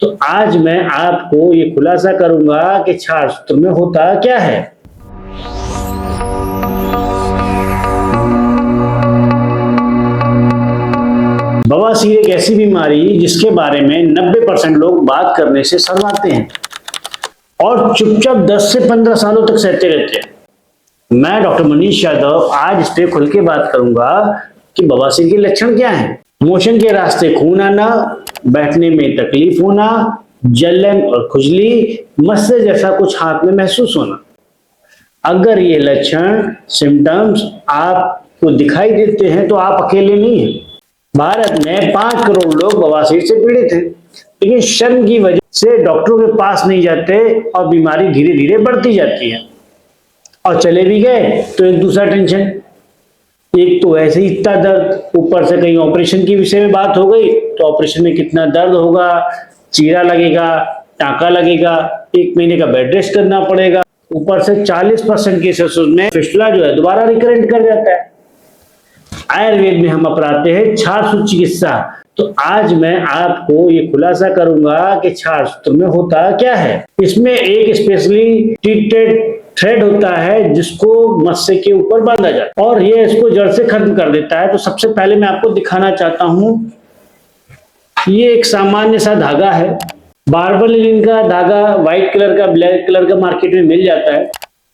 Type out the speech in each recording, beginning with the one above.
तो आज मैं आपको ये खुलासा करूंगा कि क्षार सूत्र में होता क्या है। बवासीर एक ऐसी बीमारी जिसके बारे में 90% लोग बात करने से शर्माते हैं और चुपचाप 10 से 15 सालों तक सहते रहते हैं। मैं डॉक्टर मनीष यादव आज इस पे खुल के बात करूंगा कि बवासीर के लक्षण क्या हैं। मोशन के रास्ते खून आना, बैठने में तकलीफ होना, जलन और खुजली, मस्से जैसा कुछ हाथ में महसूस होना। अगर ये लक्षण सिम्टम्स आपको दिखाई देते हैं तो आप अकेले नहीं हैं। भारत में 5 करोड़ लोग बवासीर से पीड़ित हैं, लेकिन शर्म की वजह से डॉक्टरों के पास नहीं जाते और बीमारी धीरे धीरे बढ़ती जाती है। और चले भी गए तो एक दूसरा टेंशन, एक तो ऐसे ही इतना दर्द, ऊपर से कहीं ऑपरेशन की विषय में बात हो गई तो ऑपरेशन में कितना दर्द होगा, चीरा लगेगा, टाका लगेगा, 1 महीने का बेड रेस्ट करना पड़ेगा। ऊपर से 40% केसेस में फिस्टुला जो है दोबारा रिकरेंट कर जाता है। आयुर्वेद में हम अपनाते हैं क्षार सूत्र चिकित्सा। तो आज मैं आपको ये खुलासा करूंगा कि क्षार सूत्र में होता क्या है। इसमें एक स्पेशली ट्रीटेड थ्रेड होता है जिसको मस्से के ऊपर बांधा जाता है और ये इसको जड़ से खत्म कर देता है। तो सबसे पहले मैं आपको दिखाना चाहता हूं, ये एक सामान्य सा धागा है, बार्बर लिनिन का धागा, व्हाइट कलर का, ब्लैक कलर का मार्केट में मिल जाता है।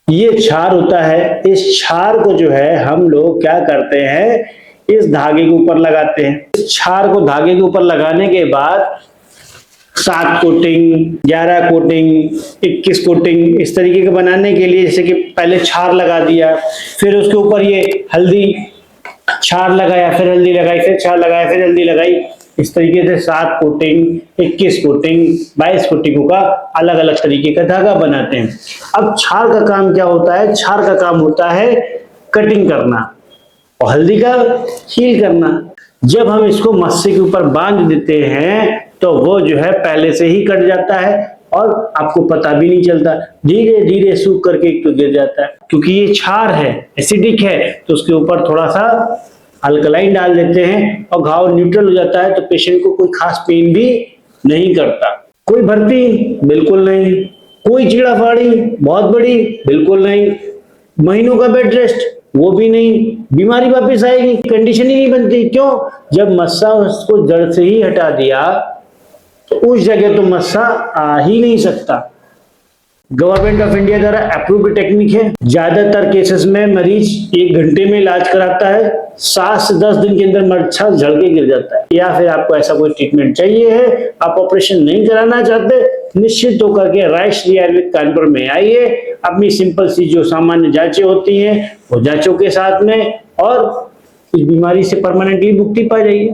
ये क्षार होता है। इस क्षार को जो है हम लोग क्या करते हैं, इस धागे के ऊपर लगाते हैं। इस क्षार को धागे के ऊपर लगाने के बाद 7 कोटिंग, 11 कोटिंग, 21 कोटिंग इस तरीके के बनाने के लिए, जैसे कि पहले क्षार लगा दिया, फिर उसके ऊपर ये हल्दी, क्षार लगाया, फिर हल्दी लगाई, फिर क्षार लगाया, फिर हल्दी लगाई। इस तरीके से 7 कोटिंग, 21 कोटिंग, 22 कोटिंगों का अलग अलग तरीके का धागा बनाते हैं। अब क्षार का काम क्या होता है? क्षार का काम होता है कटिंग करना और हल्दी का हील करना। जब हम इसको मस्से के ऊपर बांध देते हैं तो वो जो है पहले से ही कट जाता है और आपको पता भी नहीं चलता, धीरे धीरे सूख करके एक तो गिर जाता है। क्योंकि ये क्षार है, एसिडिक है, तो उसके ऊपर थोड़ा सा अल्कलाइन डाल देते हैं और घाव न्यूट्रल हो जाता है। तो पेशेंट को कोई खास पेन भी नहीं करता। कोई भर्ती बिल्कुल नहीं, कोई चीड़ा फाड़ी बहुत बड़ी बिल्कुल नहीं, महीनों का बेड रेस्ट वो भी नहीं, बीमारी वापस आएगी, कंडीशन ही नहीं बनती। क्यों? जब मस्सा उसको जड़ से ही हटा दिया तो उस जगह तो मस्सा आ ही नहीं सकता। गवर्नमेंट ऑफ इंडिया द्वारा अप्रूव्ड टेक्निक है। ज्यादातर केसेस में मरीज 1 घंटे में इलाज कराता है, 7 से 10 दिन के अंदर मच्छा झड़ के गिर जाता है। या फिर आपको ऐसा कोई ट्रीटमेंट चाहिए है, आप ऑपरेशन नहीं कराना चाहते, निश्चित होकर के राजश्री आयुर्वेद कानपुर में आइए। अपनी सिंपल सी जो सामान्य जांचें होती हैं वो जांचों के साथ में, और इस बीमारी से परमानेंटली मुक्ति पा जाइए।